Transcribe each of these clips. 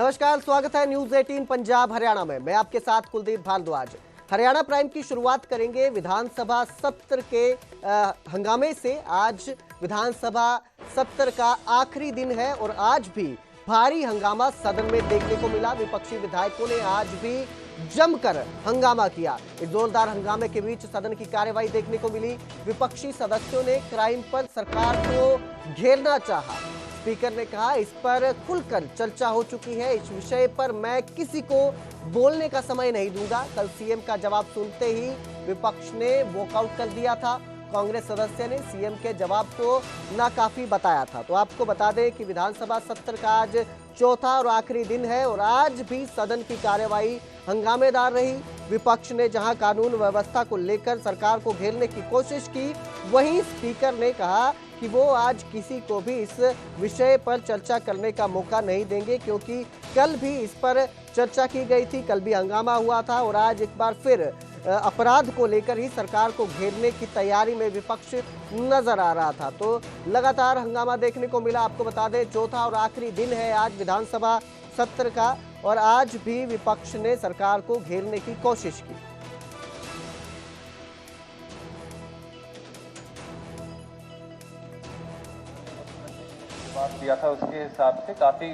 नमस्कार, स्वागत है न्यूज 18 पंजाब हरियाणा में। मैं आपके साथ कुलदीप भारद्वाज। हरियाणा प्राइम की शुरुआत करेंगे विधानसभा सत्र के हंगामे से। आज विधानसभा सत्र का आखिरी दिन है और आज भी भारी हंगामा सदन में देखने को मिला। विपक्षी विधायकों ने आज भी जमकर हंगामा किया। इस जोरदार हंगामे के बीच सदन की कार्यवाही देखने को मिली। विपक्षी सदस्यों ने क्राइम पर सरकार को घेरना चाहा। स्पीकर ने कहा, इस पर खुलकर चर्चा हो चुकी है, इस विषय पर मैं किसी को बोलने का समय नहीं दूंगा। कल सीएम का जवाब सुनते ही विपक्ष ने वॉकआउट कर दिया था। कांग्रेस सदस्य ने सीएम के जवाब को नाकाफी बताया था। तो आपको बता दें कि विधानसभा सत्र का आज चौथा और आखिरी दिन है और आज भी सदन की कार्यवाही हंगामेदार रही। विपक्ष ने जहां कानून व्यवस्था को लेकर सरकार को घेरने की कोशिश की, वहीं स्पीकर ने कहा कि वो आज किसी को भी इस विषय पर चर्चा करने का मौका नहीं देंगे, क्योंकि कल भी इस पर चर्चा की गई थी, कल भी हंगामा हुआ था और आज एक बार फिर अपराध को लेकर ही सरकार को घेरने की तैयारी में विपक्ष नजर आ रहा था। तो लगातार हंगामा देखने को मिला। आपको बता दें, चौथा और आखिरी दिन है आज विधानसभा सत्र का और आज भी विपक्ष ने सरकार को घेरने की कोशिश की। बात दिया था उसके हिसाब से काफी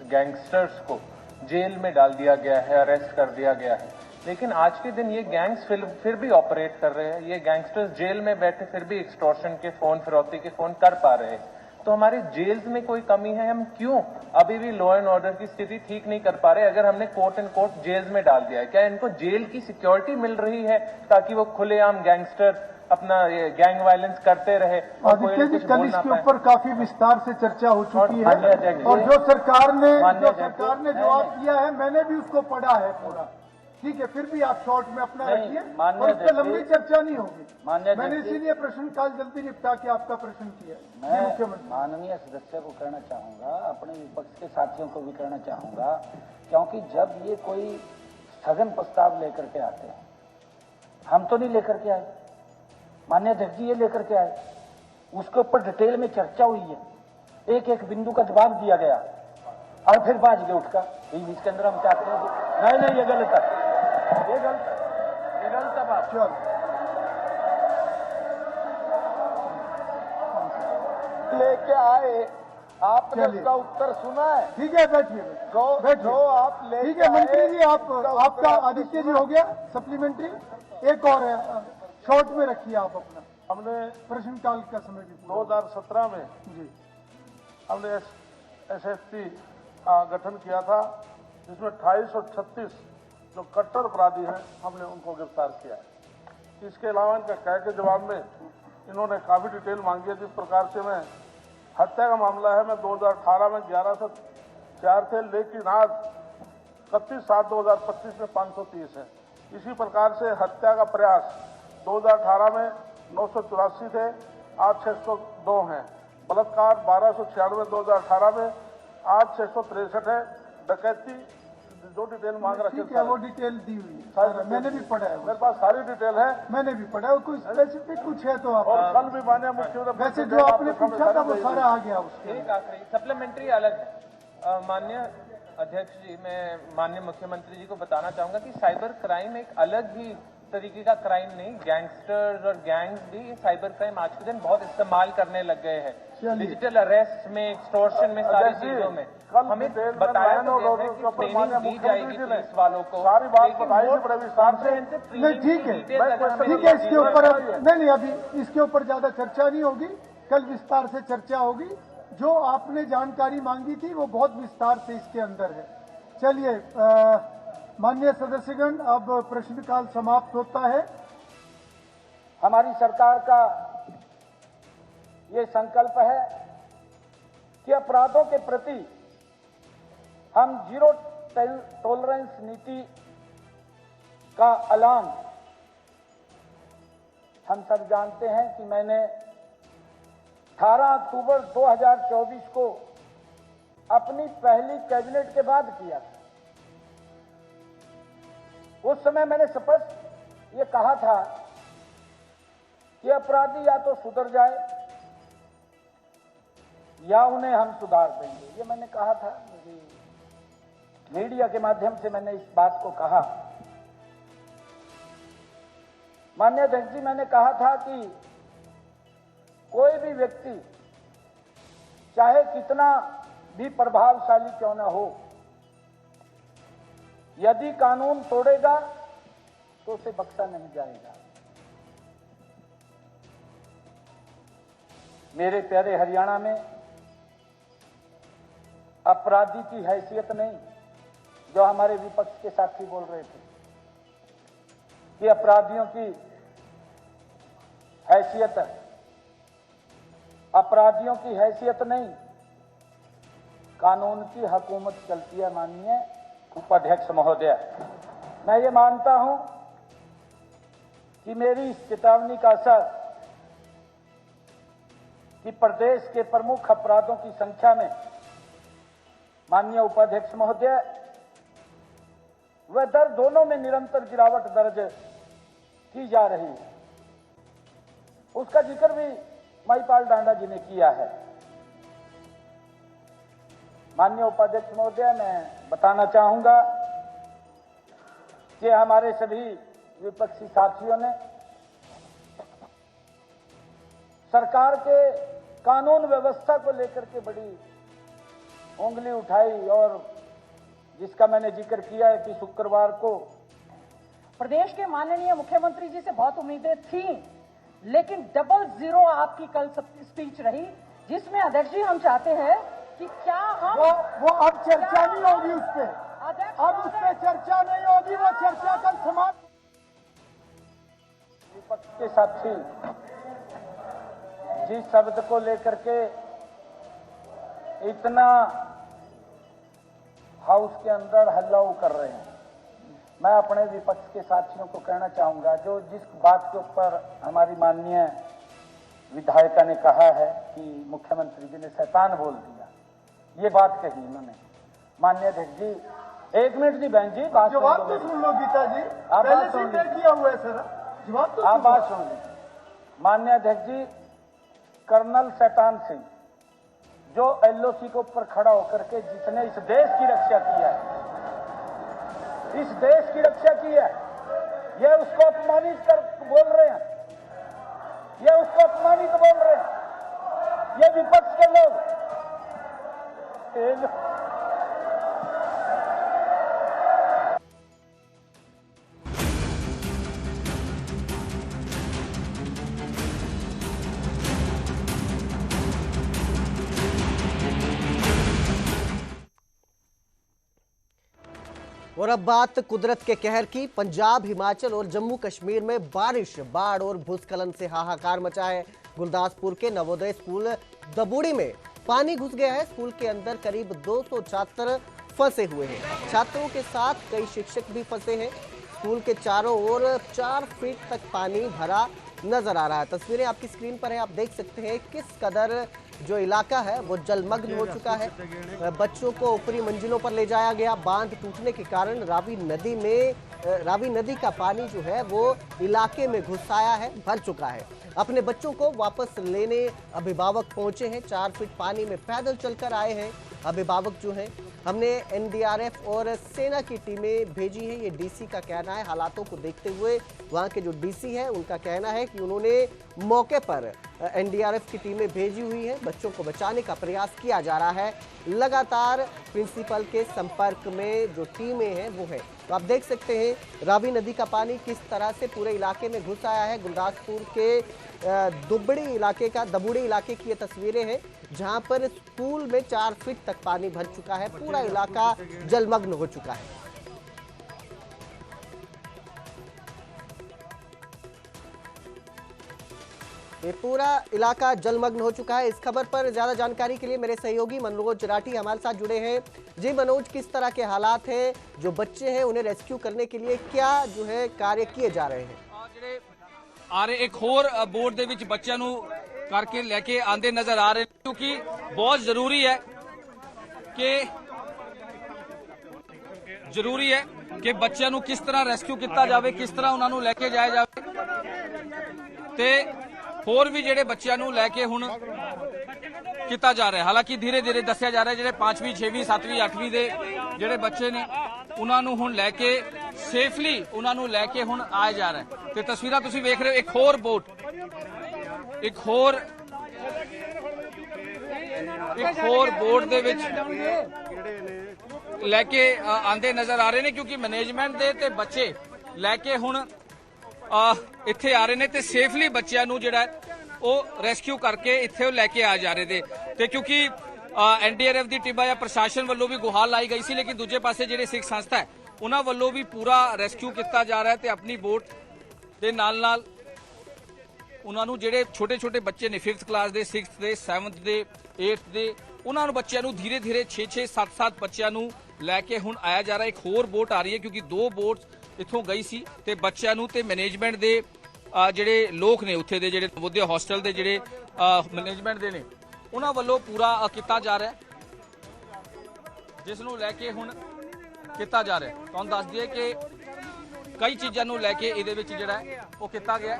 गैंगस्टर्स को जेल में डाल दिया गया है, अरेस्ट कर दिया गया है। लेकिन आज के दिन ये गैंग्स फिर भी ऑपरेट कर रहे हैं। ये गैंगस्टर्स जेल में बैठे फिर भी एक्सटॉर्शन के फोन, फिरौती के फोन कर पा रहे हैं। तो हमारे जेल्स में कोई कमी है? हम क्यों अभी भी लॉ एंड ऑर्डर की स्थिति ठीक नहीं कर पा रहे? अगर हमने कोर्ट एंड कोर्ट जेल्स में डाल दिया है, क्या इनको जेल की सिक्योरिटी मिल रही है ताकि वो खुलेआम गैंगस्टर अपना गैंग वायलेंस करते रहे? आदित्य जी, कल इसके ऊपर काफी विस्तार से चर्चा हो चुकी है और जो सरकार ने जवाब दिया है, मैंने भी उसको पढ़ा है पूरा। ठीक है, फिर भी आप शॉर्ट में अपना रखिए और इस पर लंबी चर्चा नहीं होगी। मैंने इसीलिए प्रश्नकाल जल्दी निपटा के आपका प्रश्न किया। मैं मुख्यमंत्री माननीय सदस्य को कहना चाहूंगा, अपने विपक्ष के साथियों को भी कहना चाहूंगा, क्योंकि जब ये कोई स्थगन प्रस्ताव लेकर के आते हैं, हम तो नहीं लेकर के आए, माननीय अध्यक्ष जी ये लेकर के आए, उसके ऊपर डिटेल में चर्चा हुई है, एक एक बिंदु का जवाब दिया गया और फिर बाज गए उठकर इसके अंदर हम चाहते हैं कि नहीं ये गलत है, ये गलत है बात। लेके आए आपने उसका उत्तर सुना है? ठीक है, बैठिए जो आप ले। ठीक है मंत्री जी, आपका आदित्य जी हो गया सप्लीमेंट्री। एक और है, शॉर्ट में रखिए आप अपना। हमने प्रश्नकाल का समय भी 2017 में जी हमने एसएसटी गठन किया था, जिसमें 2836 जो कट्टर अपराधी हैं हमने उनको गिरफ्तार किया है। इसके अलावा इनका कह के जवाब में इन्होंने काफी डिटेल मांगी है। जिस प्रकार से मैं हत्या का मामला है, मैं 2018 में 11 से 4 थे, लेकिन आज 31/7/2025 में 530 है। इसी प्रकार से हत्या का प्रयास 2018 में 984 थे, आज 602 हैं। बलात्कार 1296 2018 में, आज 663 है। डकैती जो डिटेल मांग रखी है वो डिटेल दी हुई है, मैंने भी पढ़ा है, मेरे पास सारी डिटेल है, मैंने भी पढ़ा है। कोई स्पेसिफिक कुछ है तो आप, और कल भी माननीय मुख्यमंत्री वैसे जो आपने पूछा था वो सारा आ गया उसके। एक आखिरी सप्लीमेंट्री अलग है। माननीय अध्यक्ष जी, मैं माननीय मुख्यमंत्री जी को बताना चाहूंगा कि साइबर क्राइम एक अलग ही तरीके का क्राइम नहीं, गैंगस्टर्स और गैंग्स भी साइबर क्राइम आज के दिन बहुत इस्तेमाल करने लग गए हैं। डिजिटल अरेस्ट में, एक्सटॉर्शन में, सारी चीजों में हमें बताया गया है कि ट्रेनिंग दी जाएगी पुलिस वालों को। सारी बात बताई बड़े विस्तार से। नहीं ठीक है, इसके ऊपर नहीं अभी इसके ऊपर ज्यादा चर्चा नहीं होगी, कल विस्तार से चर्चा होगी। जो आपने जानकारी मांगी थी वो बहुत विस्तार से इसके अंदर है। चलिए माननीय सदस्यगण, अब प्रश्नकाल समाप्त होता है। हमारी सरकार का ये संकल्प है कि अपराधों के प्रति हम जीरो टॉलरेंस नीति का ऐलान, हम सब जानते हैं कि मैंने 18 अक्टूबर 2024 को अपनी पहली कैबिनेट के बाद किया। उस समय मैंने स्पष्ट ये कहा था कि अपराधी या तो सुधर जाए या उन्हें हम सुधार देंगे, ये मैंने कहा था। मेरी मीडिया के माध्यम से मैंने इस बात को कहा। माननीय अध्यक्ष जी, मैंने कहा था कि कोई भी व्यक्ति चाहे कितना भी प्रभावशाली क्यों न हो, यदि कानून तोड़ेगा तो उसे बख्शा नहीं जाएगा। मेरे प्यारे हरियाणा में अपराधी की हैसियत नहीं, जो हमारे विपक्ष के साथी बोल रहे थे कि अपराधियों की हैसियत है, अपराधियों की हैसियत नहीं, कानून की हुकूमत चलती है। माननीय उपाध्यक्ष महोदय, मैं ये मानता हूं कि मेरी इस चेतावनी का असर कि प्रदेश के प्रमुख अपराधों की संख्या में माननीय उपाध्यक्ष महोदय व दर दोनों में निरंतर गिरावट दर्ज की जा रही है, उसका जिक्र भी महिपाल डांडा जी ने किया है। माननीय उपाध्यक्ष महोदय, मैं बताना चाहूंगा कि हमारे सभी विपक्षी साथियों ने सरकार के कानून व्यवस्था को लेकर के बड़ी उंगली उठाई, और जिसका मैंने जिक्र किया है कि शुक्रवार को प्रदेश के माननीय मुख्यमंत्री जी से बहुत उम्मीदें थी, लेकिन 00 आपकी कल स्पीच रही, जिसमें अध्यक्ष जी हम चाहते हैं कि क्या हम वो अब चर्चा नहीं होगी उस पे, अब उस पे चर्चा नहीं होगी, वो चर्चा कल समाप्त। विपक्ष के साथी जिस शब्द को लेकर के इतना हाउस के अंदर हल्लाऊ कर रहे हैं, मैं अपने विपक्ष के साथियों को कहना चाहूंगा, जो जिस बात के ऊपर हमारी माननीय विधायिका ने कहा है कि मुख्यमंत्री जी ने शैतान बोल दिया, ये बात कही उन्होंने। माननीय अध्यक्ष जी, 1 मिनट जी, बहन जी, बात जवाब तो सुन लो गीता जी, पहले से तय किया हुआ है सर, जवाब तो आप बात सुन लीजिए। माननीय अध्यक्ष जी, कर्नल शैतान सिंह जो एलओसी के ऊपर खड़ा होकर के जिसने इस देश की रक्षा की है, इस देश की रक्षा की है, ये उसको अपमानित कर बोल रहे हैं, ये उसको अपमानित बोल रहे हैं, ये विपक्ष के लोग। और अब बात कुदरत के कहर की। पंजाब, हिमाचल और जम्मू कश्मीर में बारिश, बाढ़ और भूस्खलन से हाहाकार मचा है। गुरदासपुर के नवोदय स्कूल दबूड़ी में पानी घुस गया है। स्कूल के अंदर करीब 200 छात्र फंसे हुए हैं। छात्रों के साथ कई शिक्षक भी फंसे हैं। स्कूल के चारों ओर 4 फीट तक पानी भरा नजर आ रहा है। तस्वीरें आपकी स्क्रीन पर है, आप देख सकते हैं किस कदर जो इलाका है वो जलमग्न हो चुका है। बच्चों को ऊपरी मंजिलों पर ले जाया गया। बांध टूटने के कारण रावी नदी का पानी जो है वो इलाके में घुस आया है, भर चुका है। अपने बच्चों को वापस लेने अभिभावक पहुंचे हैं। 4 फीट पानी में पैदल चलकर आए हैं अभिभावक जो हैं। हमने एनडीआरएफ और सेना की टीमें भेजी हैं, ये डीसी का कहना है। हालातों को देखते हुए वहां के जो डीसी है उनका कहना है कि उन्होंने मौके पर एनडीआरएफ की टीमें भेजी हुई हैं। बच्चों को बचाने का प्रयास किया जा रहा है। लगातार प्रिंसिपल के संपर्क में जो टीमें हैं वो है। तो आप देख सकते हैं रावी नदी का पानी किस तरह से पूरे इलाके में घुस आया है। गुरदासपुर के दबूड़ी इलाके की ये तस्वीरें हैं, जहां पर स्कूल में 4 फीट तक पानी भर चुका है। पूरा इलाका जलमग्न हो चुका है। ये पूरा इलाका जलमग्न हो चुका है। इस खबर पर ज्यादा जानकारी के लिए मेरे सहयोगी मनोज राठी हमारे साथ जुड़े हैं। जी मनोज, किस तरह के हालात हैं? जो बच्चे हैं उन्हें रेस्क्यू करने के लिए क्या जो है कार्य किए जा रहे हैं? एक होर बोट दे विच बच्चों नू करके लेके आंदे नजर आ रहे हैं, क्योंकि बहुत जरूरी है कि बच्चों नू किस तरह रेस्क्यू किया जाए, किस तरह उन्होंने लेके जाया जाए। ते होर भी जेडे बच्चों नू लेके हुण ਕੀਤਾ ਜਾ ਰਿਹਾ। ਹਾਲਾਂਕਿ ਧੀਰੇ ਧੀਰੇ ਦੱਸਿਆ ਜਾ ਰਿਹਾ ਜਿਹੜੇ 5ਵੀਂ 6ਵੀਂ 7ਵੀਂ 8ਵੀਂ ਦੇ ਜਿਹੜੇ ਬੱਚੇ ਨੇ ਉਹਨਾਂ ਨੂੰ ਹੁਣ ਲੈ ਕੇ ਸੇਫਲੀ ਉਹਨਾਂ ਨੂੰ ਲੈ ਕੇ ਹੁਣ ਆਇਆ ਜਾ ਰਿਹਾ ਹੈ। ਤੇ ਤਸਵੀਰਾਂ ਤੁਸੀਂ ਵੇਖ ਰਹੇ ਹੋ, ਇੱਕ ਹੋਰ ਬੋਟ ਦੇ ਵਿੱਚ ਲੈ ਕੇ ਆਂਦੇ ਨਜ਼ਰ ਆ ਰਹੇ ਨੇ, ਕਿਉਂਕਿ ਮੈਨੇਜਮੈਂਟ ਦੇ ਤੇ ਬੱਚੇ ਲੈ ਕੇ ਹੁਣ ਇੱਥੇ ਆ ਰਹੇ ਨੇ ਤੇ ਸੇਫਲੀ ਬੱਚਿਆਂ ਨੂੰ ਜਿਹੜਾ ਉਹ ਰੈਸਕਿਊ ਕਰਕੇ ਇੱਥੇ ਲੈ ਕੇ ਆ ਜਾ ਰਹੇ ਨੇ। ਤੇ ਕਿਉਂਕਿ ਐਨਡੀਆਰਐਫ ਦੀ ਟੀਮਾਂ ਜਾਂ ਪ੍ਰਸ਼ਾਸਨ ਵੱਲੋਂ ਵੀ ਗੁਹਾਰ ਲਾਈ ਗਈ ਸੀ, ਲੇਕਿਨ ਦੂਜੇ ਪਾਸੇ ਜਿਹੜੇ ਸਿੱਖ ਸੰਸਥਾ ਹੈ ਉਹਨਾਂ ਵੱਲੋਂ ਵੀ ਪੂਰਾ ਰੈਸਕਿਊ ਕੀਤਾ ਜਾ ਰਿਹਾ ਹੈ ਤੇ ਆਪਣੀ ਬੋਟ ਦੇ ਨਾਲ ਉਹਨਾਂ ਨੂੰ ਜਿਹੜੇ ਛੋਟੇ ਛੋਟੇ ਬੱਚੇ ਨੇ 5th ਕਲਾਸ ਦੇ 6th ਦੇ 7th ਦੇ 8th ਦੇ ਉਹਨਾਂ ਨੂੰ ਬੱਚਿਆਂ ਨੂੰ ਧੀਰੇ ਧੀਰੇ 6-6 7-7 ਬੱਚਿਆਂ ਨੂੰ ਲੈ ਕੇ ਹੁਣ ਆਇਆ ਜਾ ਰਿਹਾ। ਇੱਕ ਹੋਰ ਬੋਟ ਆ ਰਹੀ ਹੈ ਕਿਉਂਕਿ 2 ਬੋਟਸ ਇੱਥੋਂ ਗਈ ਸੀ ਤੇ ਬੱਚਿਆਂ ਨੂੰ ਤੇ ਮੈਨੇਜਮੈਂਟ ਦੇ ਜਿਹੜੇ ਲੋਕ ਨੇ ਉੱਥੇ ਦੇ ਜਿਹੜੇ ਨਵੋਦਿਆ ਹੌਸਟਲ ਦੇ ਜਿਹੜੇ ਮੈਨੇਜਮੈਂਟ ਦੇ ਨੇ ਉਹਨਾਂ ਵੱਲੋਂ ਪੂਰਾ ਕੀਤਾ ਜਾ ਰਿਹਾ, ਜਿਸ ਨੂੰ ਲੈ ਕੇ ਹੁਣ ਕੀਤਾ ਜਾ ਰਿਹਾ। ਤੁਹਾਨੂੰ ਦੱਸ ਦਈਏ ਕਿ कई चीजों को लेके ਇਹਦੇ ਵਿੱਚ ਜਿਹੜਾ ਉਹ ਕੀਤਾ ਗਿਆ।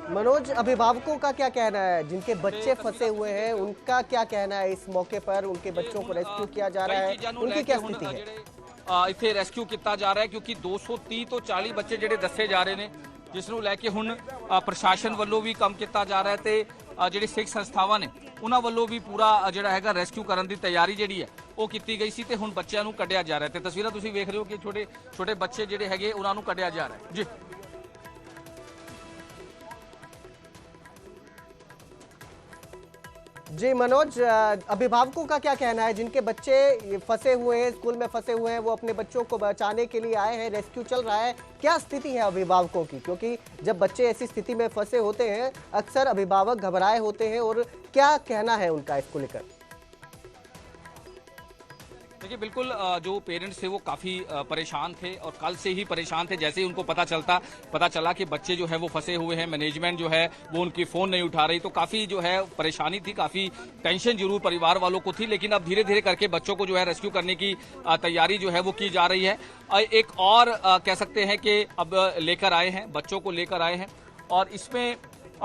मनोज, अभिभावकों का क्या कहना है? जिनके बच्चे फंसे हुए हैं उनका क्या कहना है? इस मौके पर उनके बच्चों को रेस्क्यू किया जा रहा है, उनकी क्या स्थिति है? ਇੱਥੇ ਰੈਸਕਿਊ ਕੀਤਾ ਜਾ ਰਿਹਾ ਹੈ ਕਿਉਂਕਿ 230 ਤੋਂ 40 ਬੱਚੇ ਜਿਹੜੇ ਦੱਸੇ ਜਾ ਰਹੇ ਨੇ, ਜਿਸ ਨੂੰ ਲੈ ਕੇ ਹੁਣ ਪ੍ਰਸ਼ਾਸਨ ਵੱਲੋਂ ਵੀ ਕੰਮ ਕੀਤਾ ਜਾ ਰਿਹਾ ਹੈ ਤੇ ਜਿਹੜੇ ਸਿੱਖ ਸੰਸਥਾਵਾਂ ਨੇ ਉਹਨਾਂ ਵੱਲੋਂ ਵੀ ਪੂਰਾ ਜਿਹੜਾ ਹੈਗਾ ਰੈਸਕਿਊ ਕਰਨ ਦੀ ਤਿਆਰੀ ਜਿਹੜੀ ਹੈ ਉਹ ਕੀਤੀ ਗਈ ਸੀ ਤੇ ਹੁਣ ਬੱਚਿਆਂ ਨੂੰ ਕੱਢਿਆ ਜਾ ਰਿਹਾ ਤੇ ਤਸਵੀਰਾਂ ਤੁਸੀਂ ਵੇਖ ਰਹੇ ਹੋ ਕਿ ਛੋਟੇ ਛੋਟੇ ਬੱਚੇ ਜਿਹੜੇ ਹੈਗੇ ਉਹਨਾਂ ਨੂੰ ਕੱਢਿਆ ਜਾ ਰਿਹਾ ਹੈ। ਜੀ जी मनोज, अभिभावकों का क्या कहना है? जिनके बच्चे फंसे हुए हैं, स्कूल में फंसे हुए हैं, वो अपने बच्चों को बचाने के लिए आए हैं, रेस्क्यू चल रहा है, क्या स्थिति है अभिभावकों की? क्योंकि जब बच्चे ऐसी स्थिति में फंसे होते हैं अक्सर अभिभावक घबराए होते हैं, और क्या कहना है उनका इसको लेकर? देखिए बिल्कुल जो पेरेंट्स थे वो काफ़ी परेशान थे और कल से ही परेशान थे। जैसे ही उनको पता चला कि बच्चे जो है वो फंसे हुए हैं, मैनेजमेंट जो है वो उनकी फ़ोन नहीं उठा रही, तो काफ़ी जो है परेशानी थी, काफ़ी टेंशन जरूर परिवार वालों को थी। लेकिन अब धीरे धीरे करके बच्चों को जो है रेस्क्यू करने की तैयारी जो है वो की जा रही है। एक और कह सकते हैं कि अब लेकर आए हैं, बच्चों को लेकर आए हैं और इसमें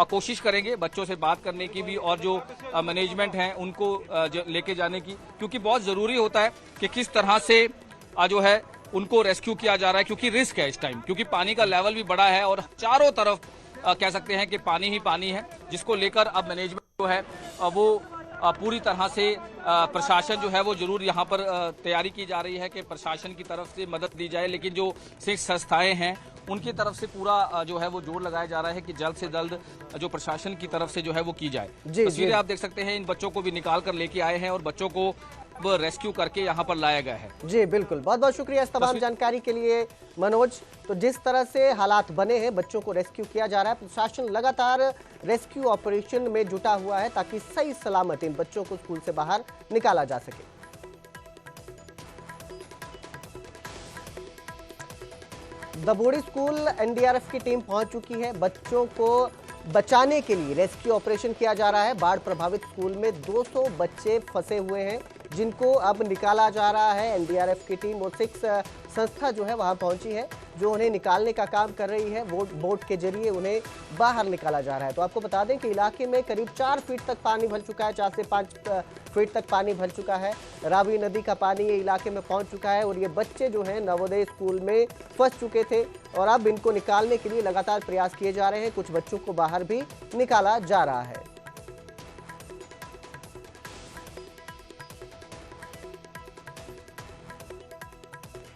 कोशिश करेंगे बच्चों से बात करने की भी और जो मैनेजमेंट हैं उनको लेके जाने की, क्योंकि बहुत ज़रूरी होता है कि किस तरह से जो है उनको रेस्क्यू किया जा रहा है, क्योंकि रिस्क है इस टाइम, क्योंकि पानी का लेवल भी बड़ा है और चारों तरफ कह सकते हैं कि पानी ही पानी है, जिसको लेकर अब मैनेजमेंट जो है वो पूरी तरह से प्रशासन जो है वो जरूर यहाँ पर तैयारी की जा रही है कि प्रशासन की तरफ से मदद दी जाए, लेकिन जो सिख संस्थाएं हैं उनकी तरफ से पूरा जो है वो जोर लगाया जा रहा है कि जल्द से जल्द जो प्रशासन की तरफ से जो है वो की जाए। तस्वीरें आप देख सकते हैं, इन बच्चों को भी निकाल कर लेके आए हैं और बच्चों को रेस्क्यू करके यहाँ पर लाया गया है। जी बिल्कुल, बहुत बहुत शुक्रिया इस तमाम जानकारी के लिए मनोज। तो जिस तरह से हालात बने हैं, बच्चों को रेस्क्यू किया जा रहा है, प्रशासन लगातार रेस्क्यू ऑपरेशन में जुटा हुआ है ताकि सही सलामत इन बच्चों को स्कूल से बाहर निकाला जा सके। दबोड़ी स्कूल एनडीआरएफ की टीम पहुंच चुकी है। बच्चों को बचाने के लिए रेस्क्यू ऑपरेशन किया जा रहा है। बाढ़ प्रभावित स्कूल में 200 बच्चे फंसे हुए हैं, जिनको अब निकाला जा रहा है। एनडीआरएफ की टीम और सिख संस्था जो है वहां पहुंची है, जो उन्हें निकालने का काम कर रही है। बोट के जरिए उन्हें बाहर निकाला जा रहा है। तो आपको बता दें कि इलाके में करीब 4 फीट तक पानी भर चुका है, 4 से 5 फीट तक पानी भर चुका है। रावी नदी का पानी ये इलाके में पहुंच चुका है और ये बच्चे जो हैं नवोदय स्कूल में फंस चुके थे और अब इनको निकालने के लिए लगातार प्रयास किए जा रहे हैं। कुछ बच्चों को बाहर भी निकाला जा रहा है।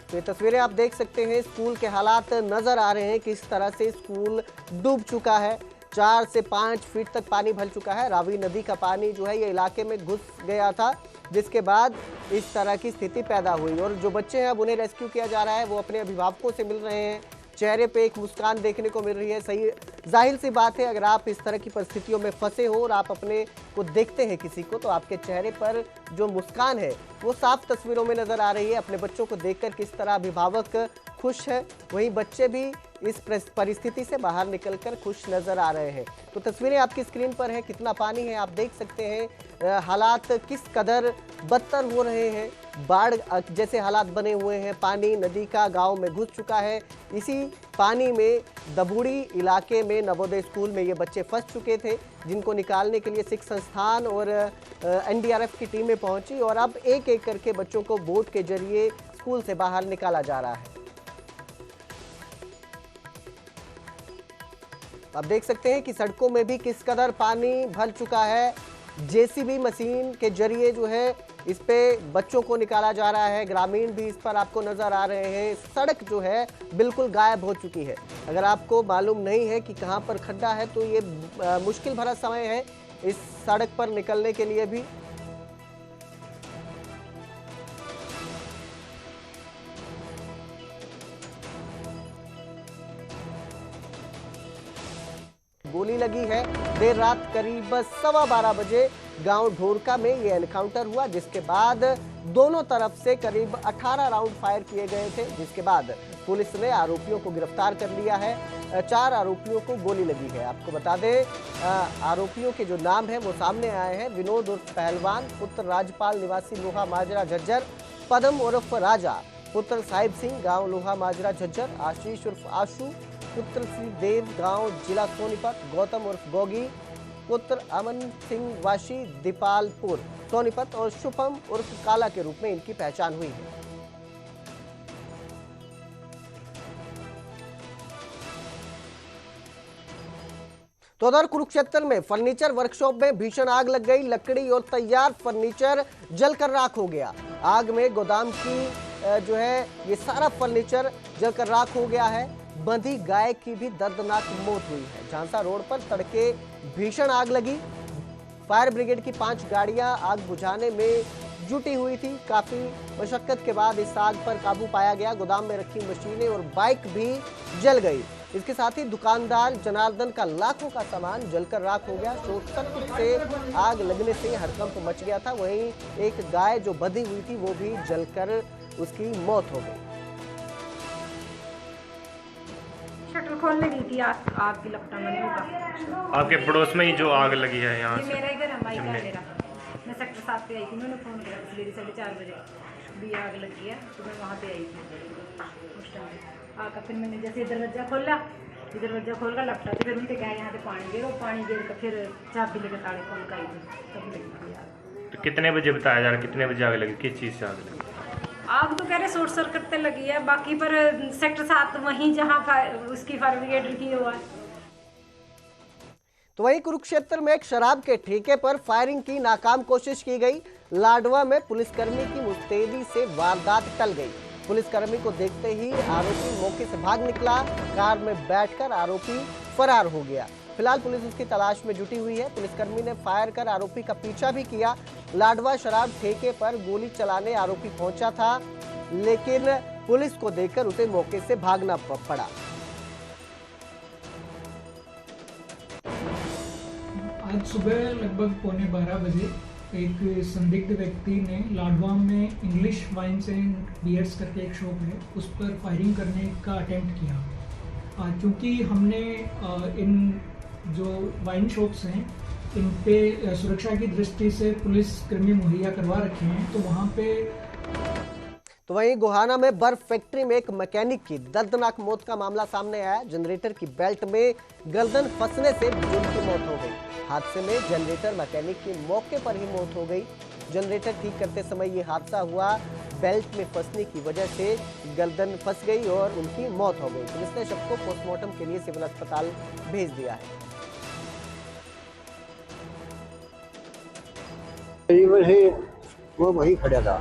तो ये तस्वीरें आप देख सकते हैं, स्कूल के हालात नजर आ रहे हैं किस तरह से स्कूल डूब चुका है। 4 से 5 फीट तक पानी भर चुका है। रावी नदी का पानी जो है ये इलाके में घुस गया था, जिसके बाद इस तरह की स्थिति पैदा हुई। और जो बच्चे हैं अब उन्हें रेस्क्यू किया जा रहा है, वो अपने अभिभावकों से मिल रहे हैं, चेहरे पे एक मुस्कान देखने को मिल रही है। सही जाहिर सी बात है, अगर आप इस तरह की परिस्थितियों में फंसे हो और आप अपने को देखते हैं किसी को, तो आपके चेहरे पर जो मुस्कान है वो साफ तस्वीरों में नजर आ रही है। अपने बच्चों को देखकर किस तरह अभिभावक खुश है, वहीं बच्चे भी इस परिस्थिति से बाहर निकलकर खुश नजर आ रहे हैं। तो तस्वीरें आपकी स्क्रीन पर है, कितना पानी है आप देख सकते हैं, हालात किस कदर बदतर हो रहे हैं। बाढ़ जैसे हालात बने हुए हैं, पानी नदी का गांव में घुस चुका है। इसी पानी में दबूड़ी इलाके में नवोदय स्कूल में ये बच्चे फंस चुके थे, जिनको निकालने के लिए सिख संस्थान और एनडीआरएफ की टीमें पहुंची और अब एक एक करके बच्चों को बोट के जरिए स्कूल से बाहर निकाला जा रहा है। आप देख सकते हैं कि सड़कों में भी किस कदर पानी भर चुका है। जेसीबी मशीन के जरिए जो है इस पे बच्चों को निकाला जा रहा है। ग्रामीण भी इस पर आपको नजर आ रहे हैं। सड़क जो है बिल्कुल गायब हो चुकी है। अगर आपको मालूम नहीं है कि कहां पर खड्डा है तो ये मुश्किल भरा समय है इस सड़क पर निकलने के लिए भी। गोली लगी है। देर रात करीब 12:15 बजे गांव ढोरका में ये एनकाउंटर हुआ, जिसके बाद दोनों तरफ से करीब 18 राउंड फायर किए गए थे, जिसके बाद पुलिस ने आरोपियों को गिरफ्तार कर लिया है। 4 आरोपियों को गोली लगी है। आपको बता दें आरोपियों के जो नाम है वो सामने आए हैं। विनोद उर्फ पहलवान पुत्र राजपाल निवासी लोहा माजरा झज्जर, पदम उर्फ राजा पुत्र साहिब सिंह गांव लोहा माजरा झज्जर, आशीष उर्फ आशु पुत्र श्री देव गांव जिला सोनीपत, गौतम उर्फ गोगी पुत्र अमन सिंह वाशी दीपालपुर सोनीपत और शुभम उर्फ काला के रूप में इनकी पहचान हुई है। तो उधर कुरुक्षेत्र में फर्नीचर वर्कशॉप में भीषण आग लग गई। लकड़ी और तैयार फर्नीचर जलकर राख हो गया। आग में गोदाम की जो है ये सारा फर्नीचर जलकर राख हो गया है। बंधी गाय की भी दर्दनाक मौत हुई है। झांसा रोड पर तड़के भीषण आग लगी। फायर ब्रिगेड की 5 गाड़ियां आग बुझाने में जुटी हुई थी। काफी मशक्कत के बाद इस आग पर काबू पाया गया। गोदाम में रखी मशीनें और बाइक भी जल गई। इसके साथ ही दुकानदार जनार्दन का लाखों का सामान जलकर राख हो गया। शॉर्ट सर्किट से आग लगने से हड़कंप मच गया था। वहीं एक गाय जो बंधी हुई थी वो भी जलकर उसकी मौत हो गई। शटर खोलने गई थी, आग की लपटा में होगा। आपके पड़ोस में ही जो आग लगी है यहाँ से? मेरा ही घर, हमारी घर मेरा। मैं सेक्टर 7 पे आई थी। मैंने फ़ोन किया पिछले 4:30 बजे भी आग लगी है, तो मैं वहाँ पे आई थी उस टाइम। आकर फिर मैंने जैसे दरवाजा खोला, दरवाजा खोल कर लपटा थी। फिर उनसे कहा यहाँ से पानी गिरो, पानी गिर कर फिर चाबी लेकर ताले खोल कर आई थी, तब लगी थी आग। तो कितने बजे बताया जा रहा है, कितने बजे आग लगी, किस चीज़ से आग लगी? आग तो कह रहे शॉर्ट सर्किट से लगी है, बाकी पर सेक्टर 7 वहीं जहाँ उसकी फायर ब्रिगेड की हुआ है। तो वहीं कुरुक्षेत्र में एक शराब के ठेके पर फायरिंग की नाकाम कोशिश की गई। लाडवा में पुलिसकर्मी की मुस्तैदी से वारदात टल गई। पुलिसकर्मी को देखते ही आरोपी मौके से भाग निकला। कार में बैठकर आरोपी फरार हो गया। फिलहाल पुलिस उसकी तलाश में जुटी हुई है। पुलिसकर्मी ने फायर कर आरोपी का पीछा भी किया। लाडवा शराब ठेके पर गोली चलाने आरोपी पहुंचा था, लेकिन पुलिस को देखकर उसे मौके से भागना पड़ा। आज सुबह लगभग 11:15 बजे एक संदिग्ध व्यक्ति ने लाडवा में इंग्लिश वाइन्स एंड बियर्स करके एक शॉप है, उस पर फायरिंग करने का अटेम्प्ट किया। क्योंकि हमने इन जो वाइन शॉप्स हैं इन पे सुरक्षा की दृष्टि से पुलिस कर्मी मुहैया करवा रखे हैं, तो वहाँ पे तो वहीं गोहाना में बर्फ फैक्ट्री में एक मैकेनिक की दर्दनाक मौत का मामला सामने आया। जनरेटर की बेल्ट में गर्दन फंसने से बुजुर्ग की मौत हो गई। हादसे में जनरेटर मैकेनिक की मौके पर ही मौत हो गई। जनरेटर ठीक करते समय ये हादसा हुआ। बेल्ट में फंसने की वजह से गर्दन फंस गई और उनकी मौत हो गई। पुलिस ने शव को पोस्टमार्टम के लिए सिविल अस्पताल भेज दिया है। वो वही खड़ा था।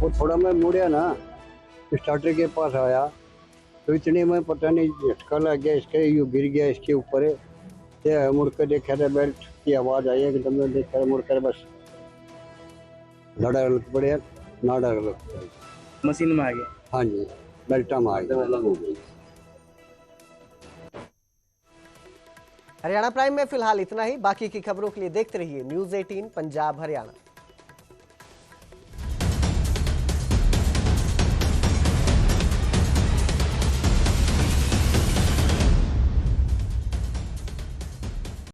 वो थोड़ा मैं मुड़िया ना, स्टार्टर के पास आया तो इतने में पता नहीं झटका लग गया, इसके यू गिर गया इसके ऊपर। मुड़ कर देखा था, बेल्ट की आवाज आई एकदम में, देखा मुड़ कर बस लड़ा पड़े ना डर मशीन में आ गया। हाँ जी, बेल्टा में आ गया। हरियाणा प्राइम में फिलहाल इतना ही। बाकी की खबरों के लिए देखते रहिए न्यूज़ 18 पंजाब हरियाणा।